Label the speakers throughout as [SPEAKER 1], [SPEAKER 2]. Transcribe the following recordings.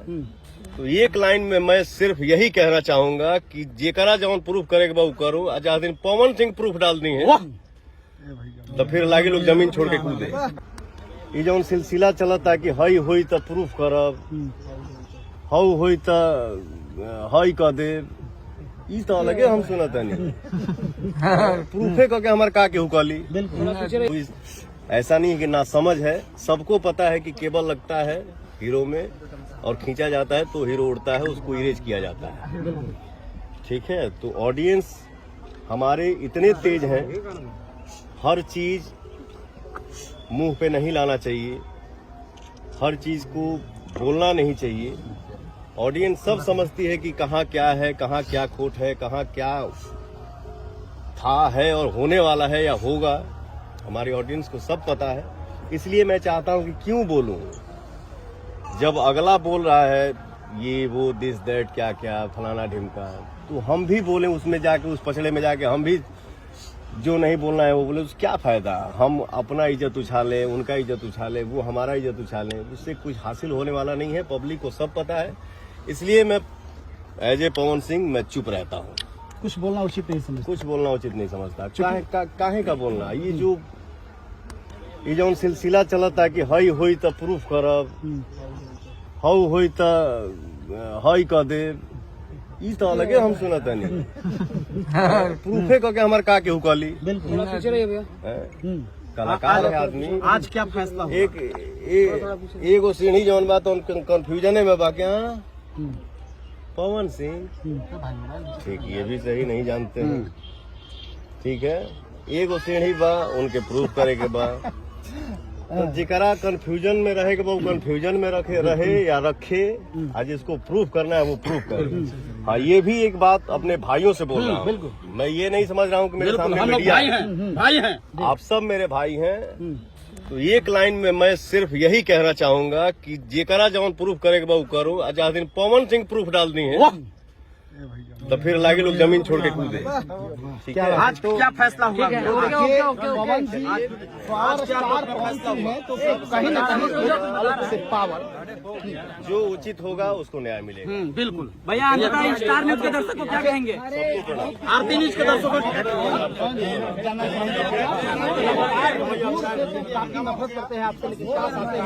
[SPEAKER 1] तो एक लाइन में मैं सिर्फ यही कहना चाहूंगा कि जेकरा जौन प्रूफ करे वो करो। आज दिन पवन सिंह प्रूफ डाल दी है तो फिर लागे लोग जमीन छोड़ के कूदे। ये जौन सिलसिला चलता कि हई होई तो प्रूफ करब, हऊ होई तो हई कह दे, ई तो अलगे हम सुनता नहीं। प्रूफे कह के हमारे का केहू कहली। ऐसा नहीं है कि ना समझ है, सबको पता है कि केबल लगता है हीरो में और खींचा जाता है तो हीरो उड़ता है, उसको इरेज किया जाता है। ठीक है, तो ऑडियंस हमारे इतने तेज हैं, हर चीज मुंह पे नहीं लाना चाहिए, हर चीज को बोलना नहीं चाहिए। ऑडियंस सब समझती है कि कहाँ क्या है, कहाँ क्या खोट है, कहाँ क्या था है और होने वाला है या होगा। हमारी ऑडियंस को सब पता है, इसलिए मैं चाहता हूं कि क्यों बोलूं। जब अगला बोल रहा है ये वो दिस दैट क्या क्या फलाना ढिमका, तो हम भी बोलें उसमें जाके, उस पछड़े में जाके हम भी जो नहीं बोलना है वो बोले, उससे क्या फायदा। हम अपना इज्जत उछालें, उनका इज्जत उछालें, वो हमारा इज्जत उछालें, उससे कुछ हासिल होने वाला नहीं है। पब्लिक को सब पता है, इसलिए मैं एज ए पवन सिंह मैं चुप रहता हूँ।
[SPEAKER 2] कुछ बोलना उचित नहीं समझता,
[SPEAKER 1] कुछ बोलना उचित नहीं समझता। काहे का बोलना। ये जो सिलसिला चलता कि हई होई तो प्रूफ करब, हऊ होई तो हई कह दे, ई तो अलगे हम सुनता नहीं। प्रूफे कह के हमारे का केहू कहली। कलाकार है आदमी।
[SPEAKER 2] आज क्या फैसला हुआ?
[SPEAKER 1] एगो सीढ़ी जौन बात कंफ्यूजन में बा क्या पवन सिंह। ठीक, ये भी सही नहीं जानते हैं। ठीक है, एगो सीढ़ी बा, उनके प्रूफ करे के बा। तो जिकरा कंफ्यूजन में रहे वो कंफ्यूजन में रहे या रखे। आज इसको प्रूफ करना है वो प्रूफ करे। हाँ, ये भी एक बात अपने भाइयों से बोल रहा हूँ। मैं ये नहीं समझ रहा हूँ कि मेरे सामने मीडिया
[SPEAKER 2] भाई हैं,
[SPEAKER 1] आप सब मेरे भाई हैं। तो एक लाइन में मैं सिर्फ यही कहना चाहूंगा कि जेकरा जौन प्रूफ करे वो करो। आज दिन पवन सिंह प्रूफ डाल दी है तो फिर लागे लोग जमीन छोड़ के कूदे। ठीक है,
[SPEAKER 2] आज तो क्या फैसला हुआ?
[SPEAKER 3] पवन जी है तो कहीं ना कहीं से पावर
[SPEAKER 1] जो उचित होगा उसको न्याय मिलेगा।
[SPEAKER 2] बिल्कुल भैया। अंततः स्टार न्यूज के दर्शक को क्या कहेंगे? आरती न्यूज के दर्शकों को
[SPEAKER 3] काफी नफरत करते हैं आपसे, लेकिन पास आते हैं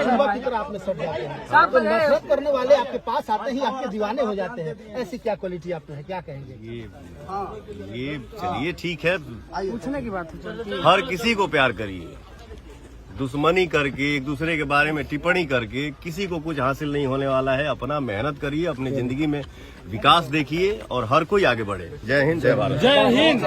[SPEAKER 3] चुंबक की तरह आपने सट जाते हैं। तो नफरत करने वाले आपके पास आते ही आपके दीवाने हो जाते हैं। ऐसी क्या क्वालिटी आप में है, क्या कहेंगे?
[SPEAKER 1] ये चलिए ठीक है,
[SPEAKER 3] पूछने की बात है।
[SPEAKER 1] हर किसी को प्यार करिए, दुश्मनी करके एक दूसरे के बारे में टिप्पणी करके किसी को कुछ हासिल नहीं होने वाला है। अपना मेहनत करिए, अपनी जिंदगी में विकास देखिए और हर कोई आगे बढ़े। जय हिंद, जय भारत।
[SPEAKER 2] जय हिंद।